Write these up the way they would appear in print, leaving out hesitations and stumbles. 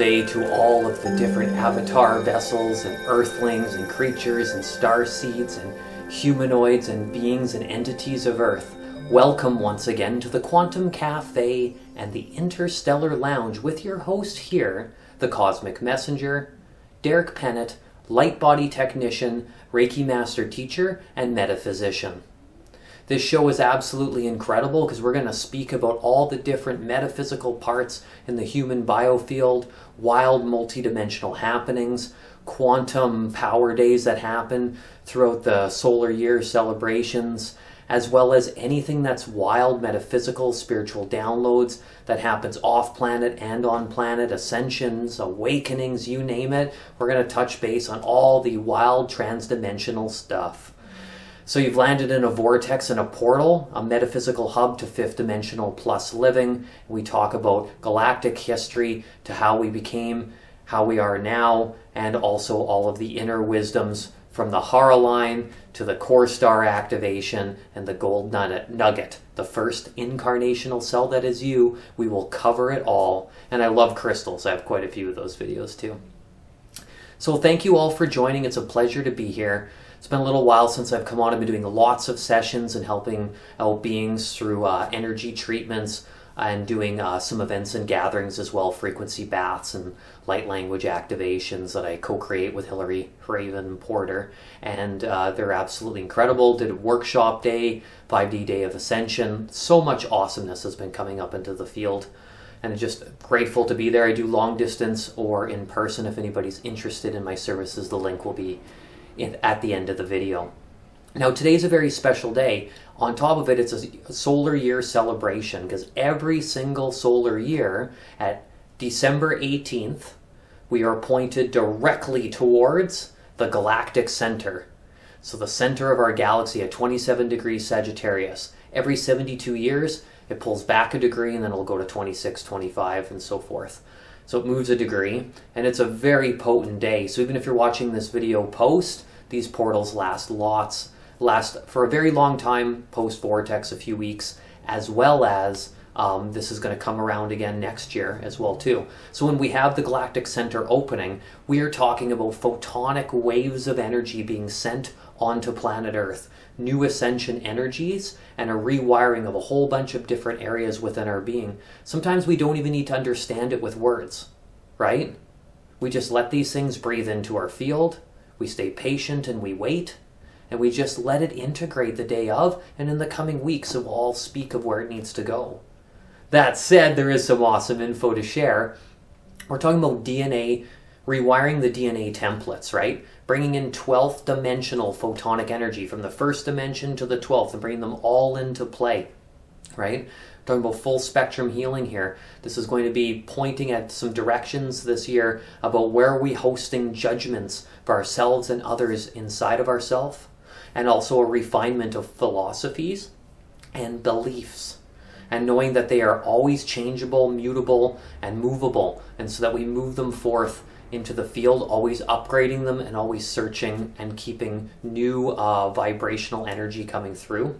day to all of the different avatar vessels and earthlings and creatures and star seeds and humanoids and beings and entities of Earth. Welcome once again to the Quantum Cafe and the Interstellar Lounge with your host here, the Cosmic Messenger, Derek Pennett, light body technician, Reiki master teacher, and metaphysician. This show is absolutely incredible because we're going to speak about all the different metaphysical parts in the human biofield, wild multidimensional happenings, quantum power days that happen throughout the solar year celebrations, as well as anything that's wild metaphysical spiritual downloads that happens off planet and on planet, ascensions, awakenings, you name it. We're going to touch base on all the wild transdimensional stuff. So you've landed in a vortex and a portal, a metaphysical hub to fifth dimensional plus living. We talk about galactic history to how we became, how we are now, and also all of the inner wisdoms from the Hara line to the core star activation and the gold nugget, the first incarnational cell that is you. We will cover it all. And I love crystals. I have quite a few of those videos too. So thank you all for joining. It's a pleasure to be here. It's been a little while since I've come on. I've been doing lots of sessions and helping out beings through energy treatments and doing some events and gatherings as well, frequency baths and light language activations that I co-create with Hillary Raven Porter. And they're absolutely incredible. Did a workshop day, 5D day of ascension. So much awesomeness has been coming up into the field. And I'm just grateful to be there. I do long distance or in person. If anybody's interested in my services, the link will be at the end of the video. Now today's a very special day. On top of it, it's a solar year celebration because every single solar year at December 18th, we are pointed directly towards the galactic center. So the center of our galaxy at 27 degrees Sagittarius. Every 72 years, it pulls back a degree and then it'll go to 26, 25 and so forth. So it moves a degree, and it's a very potent day. So even if you're watching this video post, these portals last for a very long time, post-vortex a few weeks, as well as this is going to come around again next year as well too. So when we have the galactic center opening, we are talking about photonic waves of energy being sent onto planet Earth, new ascension energies, and a rewiring of a whole bunch of different areas within our being. Sometimes we don't even need to understand it with words, right? We just let these things breathe into our field, we stay patient and we wait, and we just let it integrate the day of, and in the coming weeks it will all speak of where it needs to go. That said, there is some awesome info to share. We're talking about DNA, rewiring the DNA templates, right? Bringing in 12th dimensional photonic energy from the first dimension to the 12th and bringing them all into play, right? We're talking about full spectrum healing here. This is going to be pointing at some directions this year about where are we hosting judgments for ourselves and others inside of ourselves, and also a refinement of philosophies and beliefs, and knowing that they are always changeable, mutable, and movable, and so that we move them forth into the field, always upgrading them and always searching and keeping new vibrational energy coming through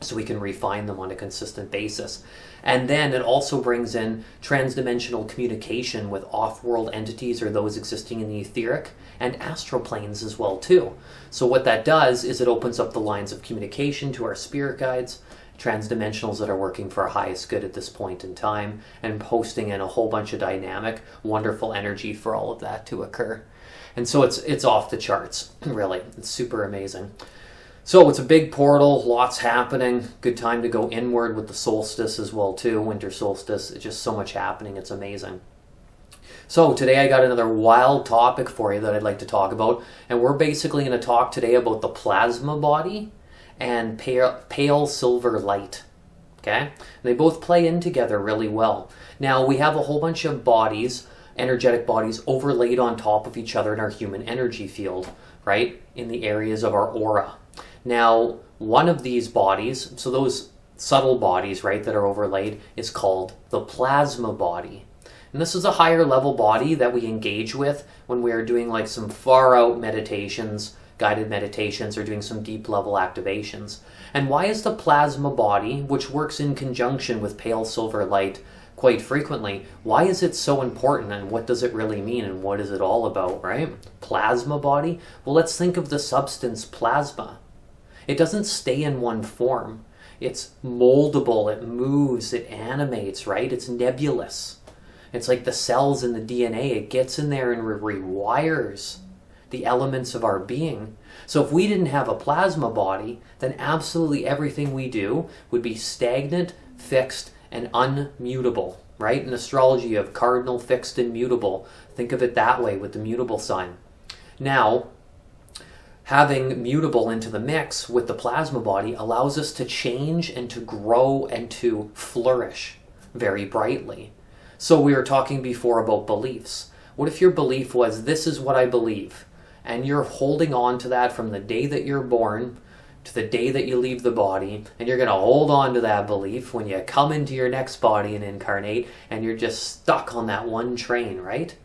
so we can refine them on a consistent basis. And then it also brings in transdimensional communication with off-world entities or those existing in the etheric and astral planes as well too. So what that does is it opens up the lines of communication to our spirit guides, transdimensionals that are working for our highest good at this point in time, and posting in a whole bunch of dynamic, wonderful energy for all of that to occur. And so it's off the charts, really. It's super amazing. So it's a big portal, lots happening. Good time to go inward with the solstice as well too, winter solstice. It's just so much happening. It's amazing. So today I got another wild topic for you that I'd like to talk about. And we're basically going to talk today about the plasma body and pale silver light. Okay? They both play in together really well. Now we have a whole bunch of bodies, energetic bodies, overlaid on top of each other in our human energy field, right? In the areas of our aura. Now, one of these bodies, so those subtle bodies, right, that are overlaid, is called the plasma body. And this is a higher level body that we engage with when we are doing like some far out meditations, guided meditations, or doing some deep level activations. And why is the plasma body, which works in conjunction with pale silver light, quite frequently. Why is it so important, and what does it really mean, and what is it all about, right? Plasma body? Well, let's think of the substance plasma. It doesn't stay in one form. It's moldable, it moves, it animates, right? It's nebulous. It's like the cells in the DNA. It gets in there and rewires the elements of our being. So if we didn't have a plasma body, then absolutely everything we do would be stagnant, fixed, and unmutable, right? In astrology, you have cardinal, fixed, and mutable. Think of it that way with the mutable sign. Now, having mutable into the mix with the plasma body allows us to change and to grow and to flourish very brightly. So we were talking before about beliefs. What if your belief was, this is what I believe, and you're holding on to that from the day that you're born to the day that you leave the body, and you're going to hold on to that belief when you come into your next body and incarnate, and you're just stuck on that one train, right?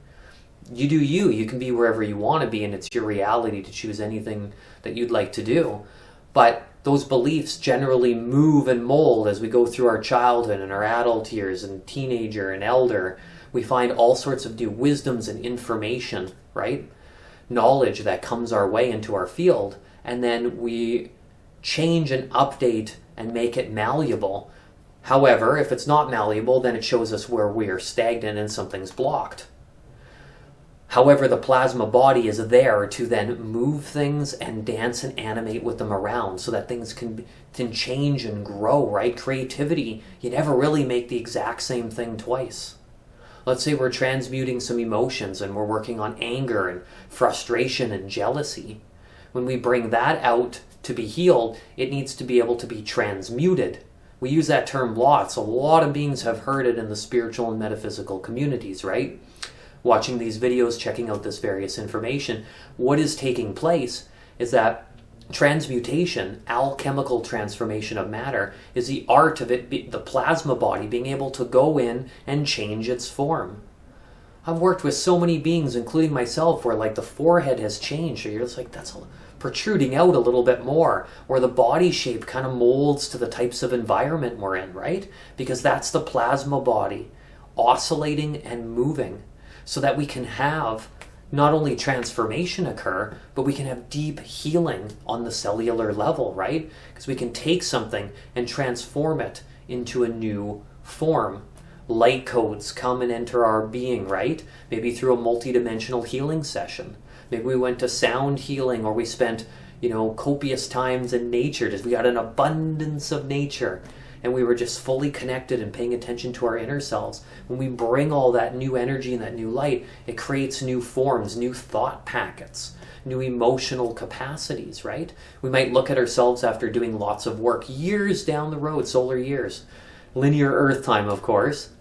You do you. You can be wherever you want to be, and it's your reality to choose anything that you'd like to do. But those beliefs generally move and mold as we go through our childhood and our adult years and teenager and elder. We find all sorts of new wisdoms and information, right? Knowledge that comes our way into our field, and then we change and update and make it malleable. However, if it's not malleable, then it shows us where we are stagnant and something's blocked. However, the plasma body is there to then move things and dance and animate with them around so that things can change and grow, right? Creativity, you never really make the exact same thing twice. Let's say we're transmuting some emotions and we're working on anger and frustration and jealousy. When we bring that out to be healed, it needs to be able to be transmuted. We use that term lots. A lot of beings have heard it in the spiritual and metaphysical communities, right? Watching these videos, checking out this various information, what is taking place is that transmutation, alchemical transformation of matter, is the art of it, the plasma body being able to go in and change its form. I've worked with so many beings, including myself, where like the forehead has changed, or you're just like, that's protruding out a little bit more, or the body shape kind of molds to the types of environment we're in, right? Because that's the plasma body oscillating and moving, so that we can have not only transformation occur, but we can have deep healing on the cellular level, right? Because we can take something and transform it into a new form. Light codes come and enter our being, right? Maybe through a multidimensional healing session. Maybe we went to sound healing, or we spent, copious times in nature. We got an abundance of nature, and we were just fully connected and paying attention to our inner selves. When we bring all that new energy and that new light, it creates new forms, new thought packets, new emotional capacities, right? We might look at ourselves after doing lots of work, years down the road, solar years, linear Earth time, of course,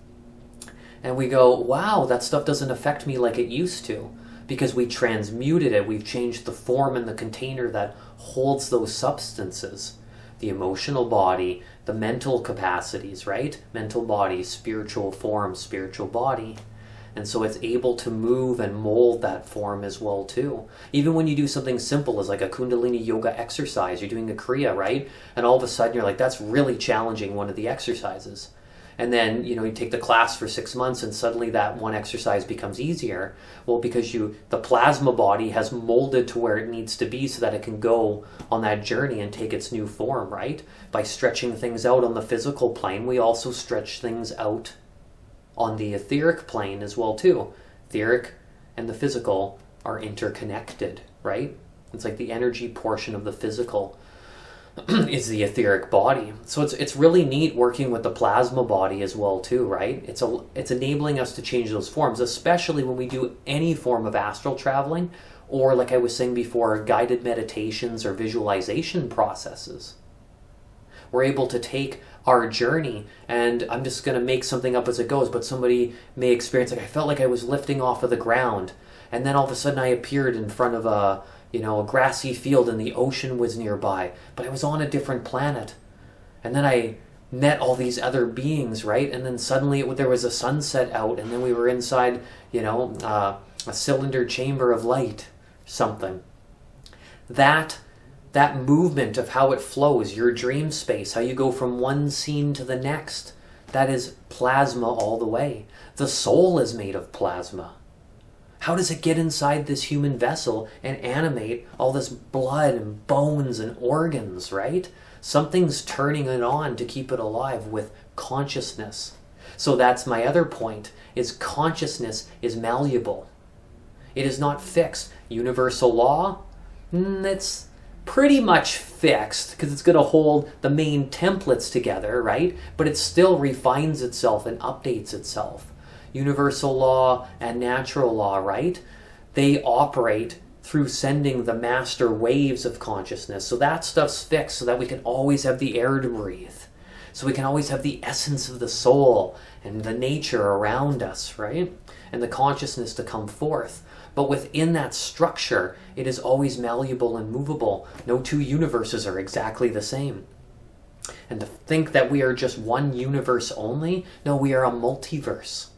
and we go, wow, that stuff doesn't affect me like it used to, because we transmuted it. We've changed the form and the container that holds those substances. The emotional body, the mental capacities, right? Mental body, spiritual form, spiritual body. And so it's able to move and mold that form as well too. Even when you do something simple as like a Kundalini yoga exercise, you're doing a Kriya, right? And all of a sudden you're like, that's really challenging, one of the exercises. And then, you take the class for 6 months and suddenly that one exercise becomes easier. Well, because the plasma body has molded to where it needs to be so that it can go on that journey and take its new form, right? By stretching things out on the physical plane, we also stretch things out on the etheric plane as well too. Etheric and the physical are interconnected, right? It's like the energy portion of the physical is the etheric body. So it's really neat working with the plasma body as well too, right? It's enabling us to change those forms, especially when we do any form of astral traveling, or like I was saying before, guided meditations or visualization processes. We're able to take our journey, and I'm just going to make something up as it goes, but somebody may experience, like, I felt like I was lifting off of the ground, and then all of a sudden I appeared in front of a grassy field and the ocean was nearby, but I was on a different planet. And then I met all these other beings, right? And then suddenly there was a sunset out, and then we were inside, a cylinder chamber of light, something. That movement of how it flows, your dream space, how you go from one scene to the next, That is plasma all the way. The soul is made of plasma. How does it get inside this human vessel and animate all this blood and bones and organs, right? Something's turning it on to keep it alive with consciousness. So that's my other point, is consciousness is malleable. It is not fixed. Universal law, it's pretty much fixed because it's going to hold the main templates together, right? But it still refines itself and updates itself. Universal law and natural law, right? They operate through sending the master waves of consciousness. So that stuff's fixed so that we can always have the air to breathe. So we can always have the essence of the soul and the nature around us, right? And the consciousness to come forth. But within that structure, it is always malleable and movable. No two universes are exactly the same. And to think that we are just one universe only, no, we are a multiverse.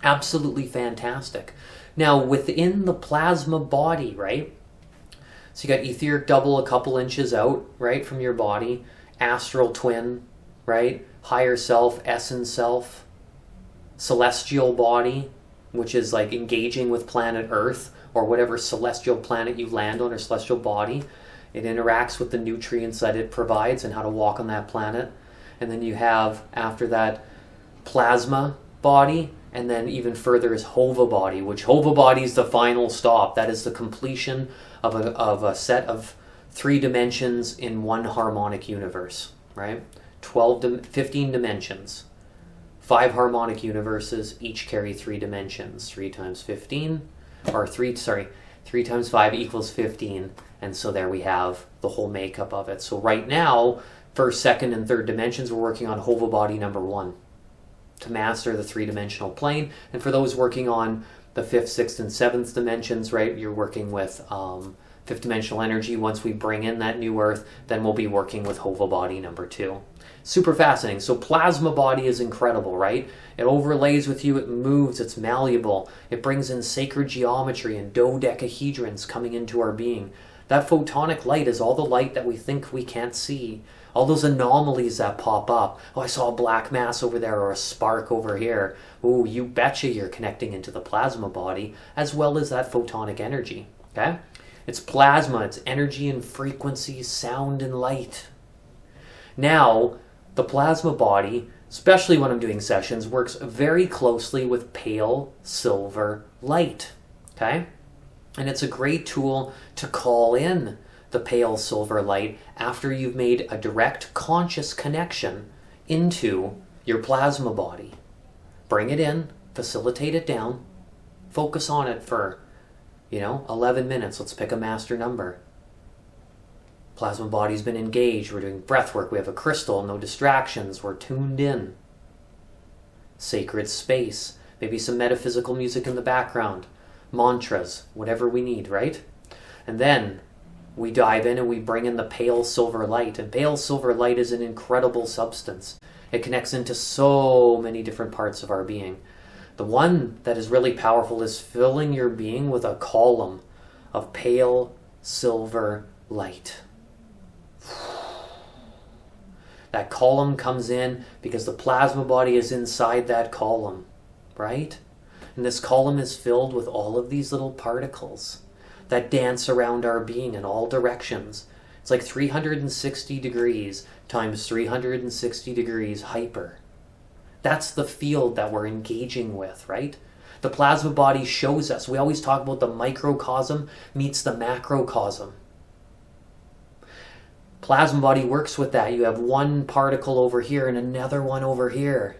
Absolutely fantastic. Now, within the plasma body, right? So you got etheric double a couple inches out, right, from your body. Astral twin, right? Higher self, essence self. Celestial body, which is like engaging with planet Earth or whatever celestial planet you land on or celestial body. It interacts with the nutrients that it provides and how to walk on that planet. And then you have, after that, plasma body. And then even further is Hova body, which Hova body is the final stop. That is the completion of a set of 3 dimensions in one harmonic universe, right? 15 dimensions. 5 harmonic universes, each carry 3 dimensions. 3 times 15, or 3 times 5 equals 15. And so there we have the whole makeup of it. So right now, first, second, and third dimensions, we're working on Hova body number 1. To master the 3-dimensional plane. And for those working on the 5th, 6th, and 7th dimensions, right, you're working with 5th dimensional energy. Once we bring in that new earth, then we'll be working with Hova body number 2. Super fascinating. So plasma body is incredible, right? It overlays with you, it moves, it's malleable. It brings in sacred geometry and dodecahedrons coming into our being. That photonic light is all the light that we think we can't see. All those anomalies that pop up. Oh, I saw a black mass over there or a spark over here. Oh, you betcha you're connecting into the plasma body as well as that photonic energy. Okay? It's plasma, it's energy and frequency, sound and light. Now, the plasma body, especially when I'm doing sessions, works very closely with pale silver light. Okay? And it's a great tool to call in the pale silver light after you've made a direct conscious connection into your plasma body. Bring it in, facilitate it down, focus on it for, 11 minutes. Let's pick a master number. Plasma body's been engaged. We're doing breath work. We have a crystal, no distractions. We're tuned in. Sacred space. Maybe some metaphysical music in the background. Mantras, whatever we need, right? And then we dive in and we bring in the pale silver light. And pale silver light is an incredible substance. It connects into so many different parts of our being. The one that is really powerful is filling your being with a column of pale silver light. That column comes in because the plasma body is inside that column, right? And this column is filled with all of these little particles that dance around our being in all directions. It's like 360 degrees times 360 degrees hyper. That's the field that we're engaging with, right? The plasma body shows us. We always talk about the microcosm meets the macrocosm. Plasma body works with that. You have one particle over here and another one over here.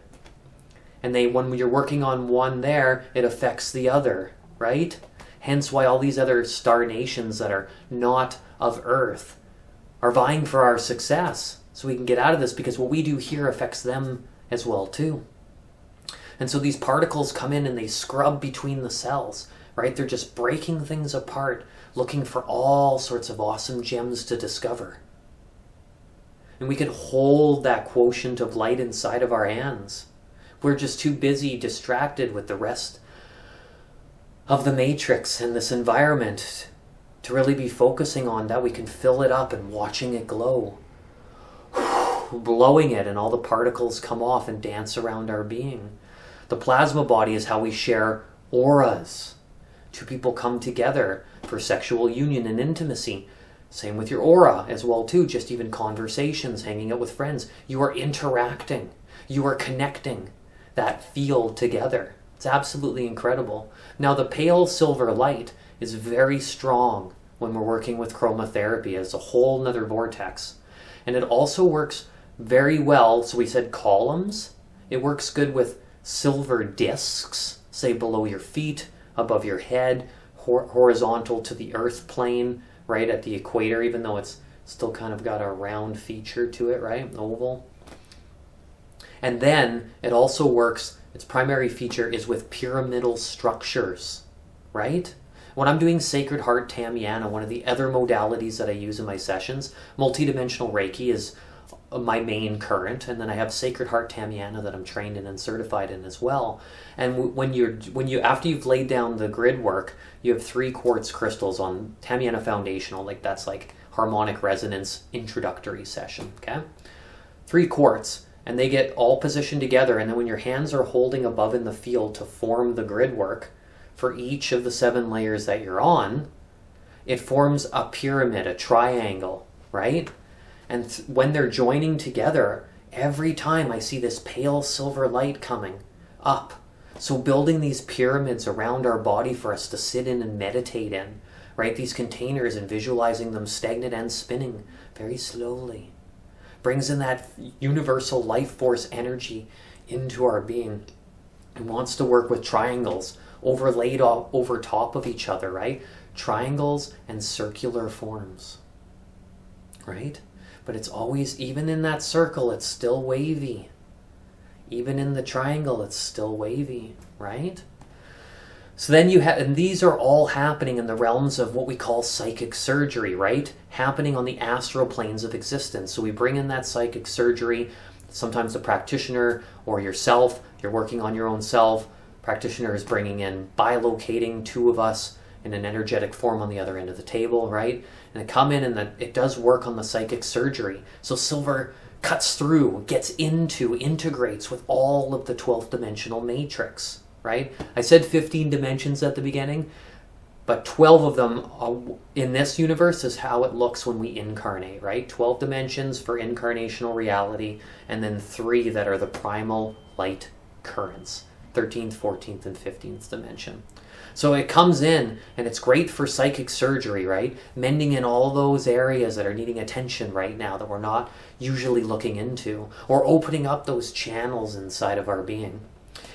And when you're working on one there, it affects the other, right? Hence why all these other star nations that are not of Earth are vying for our success. So we can get out of this because what we do here affects them as well too. And so these particles come in and they scrub between the cells, right? They're just breaking things apart, looking for all sorts of awesome gems to discover. And we can hold that quotient of light inside of our hands. We're just too busy, distracted with the rest of the matrix and this environment to really be focusing on that. We can fill it up and watching it glow. blowing it, and all the particles come off and dance around our being. The plasma body is how we share auras. Two people come together for sexual union and intimacy. Same with your aura as well too, just even conversations, hanging out with friends. You are interacting. You are connecting that field together. It's absolutely incredible. Now the pale silver light is very strong when we're working with chromotherapy as a whole nother vortex. And it also works very well, so we said columns. It works good with silver discs, say below your feet, above your head, horizontal to the earth plane, right at the equator, even though it's still kind of got a round feature to it, right? Oval. And then it also works, its primary feature is with pyramidal structures, right? When I'm doing Sacred Heart Tamiana, one of the other modalities that I use in my sessions, multidimensional Reiki is my main current, and then I have Sacred Heart Tamiana that I'm trained in and certified in as well. And when you after you've laid down the grid work, you have 3 quartz crystals on Tamiana Foundational, like that's like harmonic resonance introductory session, okay? 3 quartz, and they get all positioned together, and then when your hands are holding above in the field to form the grid work for each of the 7 layers that you're on, it forms a pyramid, a triangle, right? And when they're joining together, every time I see this pale silver light coming up. So building these pyramids around our body for us to sit in and meditate in, right? These containers, and visualizing them stagnant and spinning very slowly. Brings in that universal life force energy into our being. And wants to work with triangles overlaid over top of each other, right? Triangles and circular forms, right? But it's always, even in that circle, it's still wavy. Even in the triangle, it's still wavy, right? So then you have, and these are all happening in the realms of what we call psychic surgery, right? Happening on the astral planes of existence. So we bring in that psychic surgery. Sometimes the practitioner or yourself, you're working on your own self. Practitioner is bringing in, bilocating 2 of us in an energetic form on the other end of the table, right? And it come in, and it does work on the psychic surgery. So silver cuts through, gets into, integrates with all of the 12th dimensional matrix, right? I said 15 dimensions at the beginning, but 12 of them in this universe is how it looks when we incarnate, right? 12 dimensions for incarnational reality, and then 3 that are the primal light currents, 13th, 14th, and 15th dimension. So it comes in, and it's great for psychic surgery, right? Mending in all those areas that are needing attention right now that we're not usually looking into, or opening up those channels inside of our being.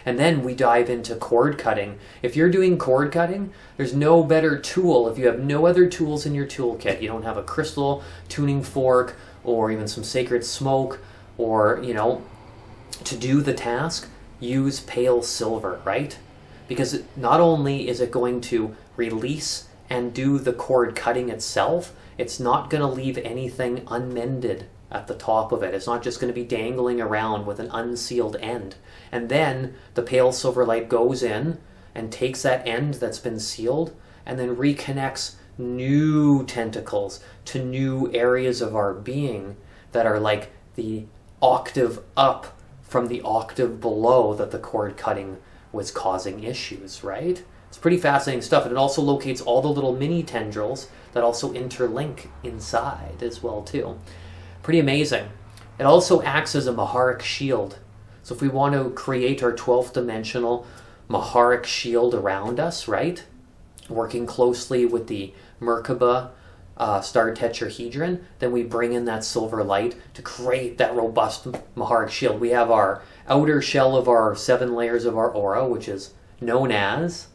And then we dive into cord cutting. If you're doing cord cutting, there's no better tool. If you have no other tools in your toolkit, you don't have a crystal tuning fork or even some sacred smoke, or, to do the task, use pale silver, right? Because not only is it going to release and do the cord cutting itself, it's not going to leave anything unmended at the top of it. It's not just going to be dangling around with an unsealed end. And then the pale silver light goes in and takes that end that's been sealed and then reconnects new tentacles to new areas of our being that are like the octave up from the octave below that the cord cutting was causing issues, right? It's pretty fascinating stuff. And it also locates all the little mini tendrils that also interlink inside as well too. Pretty amazing. It also acts as a Maharic shield. So if we want to create our 12th dimensional Maharic shield around us, right? Working closely with the Merkaba star tetrahedron, then we bring in that silver light to create that robust Maharic shield. We have our outer shell of our 7 layers of our aura, which is known as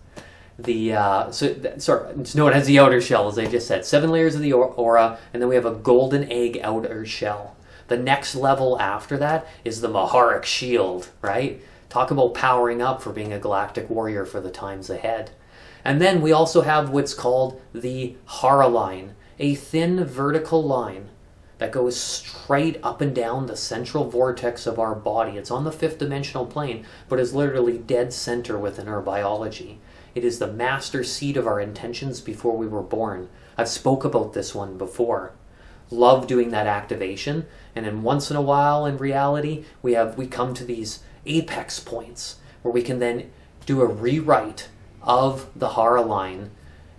it's known as the outer shell, as I just said. 7 layers of the aura, and then we have a golden egg outer shell. The next level after that is the Maharic shield, right? Talk about powering up for being a galactic warrior for the times ahead. And then we also have what's called the Hara line, a thin vertical line that goes straight up and down the central vortex of our body. It's on the 5th dimensional plane, but is literally dead center within our biology. It is the master seed of our intentions before we were born. I've spoke about this one before. love doing that activation. And then once in a while, in reality, we come to these apex points where we can then do a rewrite of the Hara line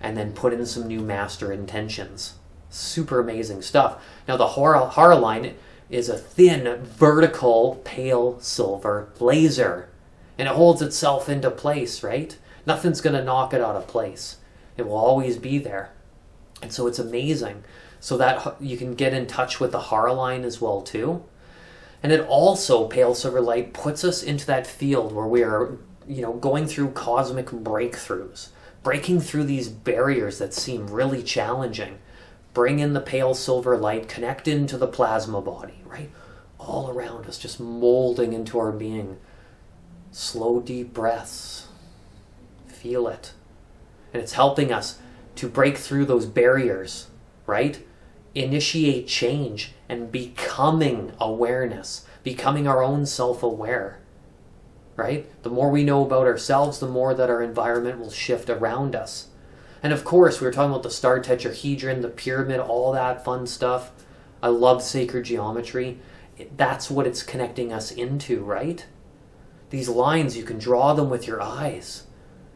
and then put in some new master intentions. Super amazing stuff. Now the Hara line is a thin, vertical, pale silver laser. And it holds itself into place, right? Nothing's going to knock it out of place. It will always be there. And so it's amazing. So that you can get in touch with the Hara line as well too. And it also, pale silver light, puts us into that field where we are, going through cosmic breakthroughs, breaking through these barriers that seem really challenging. Bring in the pale silver light, connect into the plasma body, right? All around us, just molding into our being. Slow, deep breaths. Feel it. And it's helping us to break through those barriers, right? Initiate change and becoming awareness, becoming our own self-aware, right? The more we know about ourselves, the more that our environment will shift around us. And of course, we were talking about the star tetrahedron, the pyramid, all that fun stuff. I love sacred geometry. That's what it's connecting us into, right? These lines, you can draw them with your eyes.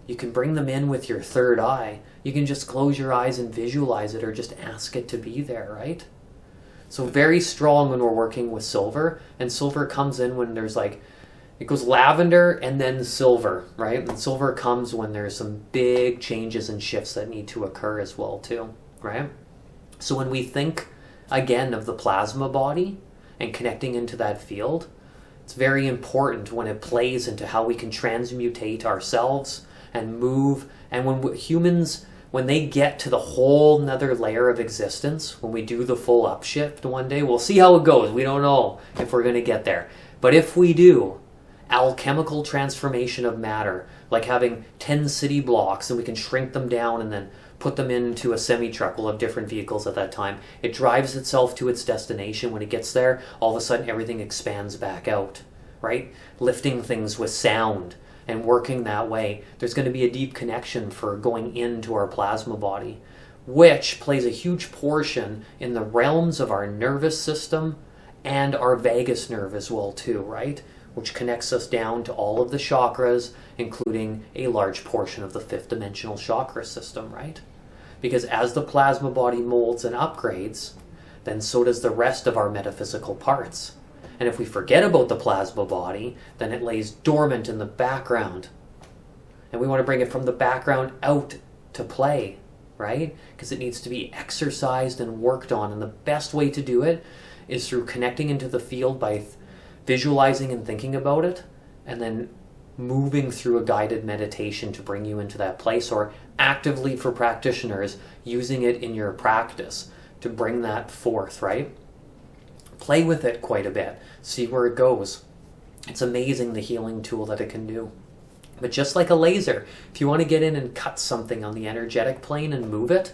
You can bring them in with your third eye. You can just close your eyes and visualize it or just ask it to be there, right? So very strong when we're working with silver. And silver comes in when there's it goes lavender and then silver, right? And silver comes when there's some big changes and shifts that need to occur as well too, right? So when we think again of the plasma body and connecting into that field, it's very important when it plays into how we can transmutate ourselves and move. And when humans, when they get to the whole nother layer of existence, when we do the full upshift one day, we'll see how it goes. We don't know if we're going to get there. But if we do, alchemical transformation of matter, like having 10 city blocks and we can shrink them down and then put them into a semi-truck. We'll have different vehicles at that time. It drives itself to its destination. When it gets there, all of a sudden everything expands back out, right? Lifting things with sound and working that way. There's going to be a deep connection for going into our plasma body, which plays a huge portion in the realms of our nervous system and our vagus nerve as well too, right? Which connects us down to all of the chakras, including a large portion of the fifth dimensional chakra system, right? Because as the plasma body molds and upgrades, then so does the rest of our metaphysical parts. And if we forget about the plasma body, then it lays dormant in the background. And we want to bring it from the background out to play, right? Because it needs to be exercised and worked on. And the best way to do it is through connecting into the field by visualizing and thinking about it, and then moving through a guided meditation to bring you into that place, or actively for practitioners, using it in your practice to bring that forth, right? Play with it quite a bit. See where it goes. It's amazing the healing tool that it can do. But just like a laser, if you want to get in and cut something on the energetic plane and move it,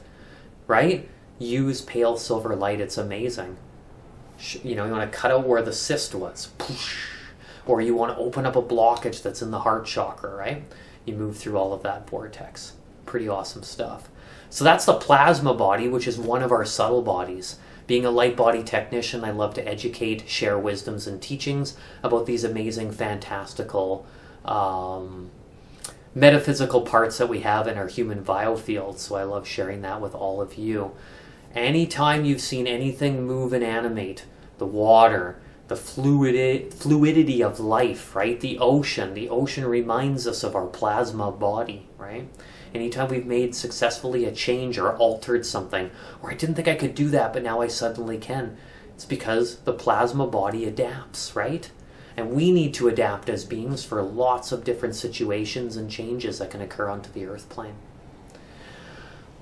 right? Use pale silver light. It's amazing. You want to cut out where the cyst was. Or you want to open up a blockage that's in the heart chakra, right? You move through all of that vortex. Pretty awesome stuff. So that's the plasma body, which is one of our subtle bodies. Being a light body technician, I love to educate, share wisdoms and teachings about these amazing, fantastical, metaphysical parts that we have in our human biofield. So I love sharing that with all of you. Anytime you've seen anything move and animate, the water, the fluidity of life, right? The ocean reminds us of our plasma body, right? Anytime we've made successfully a change or altered something, or I didn't think I could do that, but now I suddenly can, it's because the plasma body adapts, right? And we need to adapt as beings for lots of different situations and changes that can occur onto the earth plane.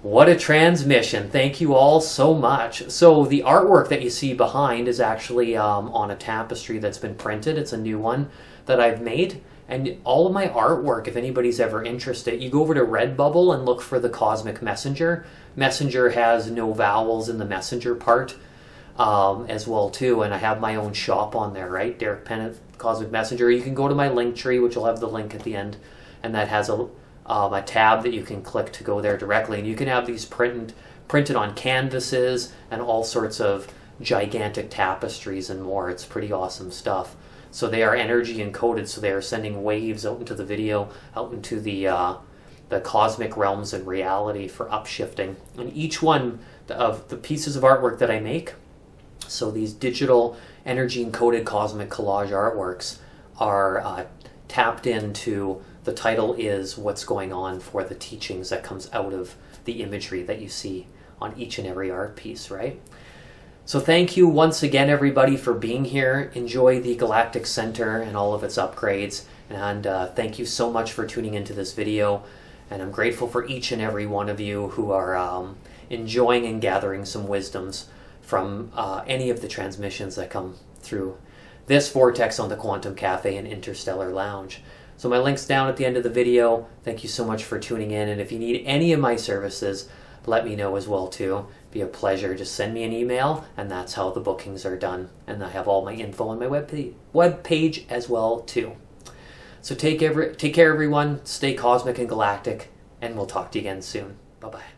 What a transmission. Thank you all so much. So the artwork that you see behind is actually on a tapestry that's been printed. It's a new one that I've made. And all of my artwork, if anybody's ever interested, you go over to Redbubble and look for the Cosmic Messenger. Messenger has no vowels in the messenger part as well too. And I have my own shop on there, right? Derek Pennett, Cosmic Messenger. You can go to my link tree, which will have the link at the end. And that has a tab that you can click to go there directly. And you can have these printed on canvases and all sorts of gigantic tapestries and more. It's pretty awesome stuff. So they are energy encoded, so they are sending waves out into the video, out into the cosmic realms and reality for upshifting. And each one of the pieces of artwork that I make, so these digital energy encoded cosmic collage artworks, are tapped into, the title is What's Going On for the teachings that comes out of the imagery that you see on each and every art piece, right? So thank you once again, everybody, for being here. Enjoy the Galactic Center and all of its upgrades. And thank you so much for tuning into this video. And I'm grateful for each and every one of you who are enjoying and gathering some wisdoms from any of the transmissions that come through this vortex on the Quantum Cafe and Interstellar Lounge. So my link's down at the end of the video. Thank you so much for tuning in. And if you need any of my services, let me know as well too. Be a pleasure. Just send me an email, and that's how the bookings are done. And I have all my info on my web page as well too. So take care, everyone. Stay cosmic and galactic, and we'll talk to you again soon. Bye-bye.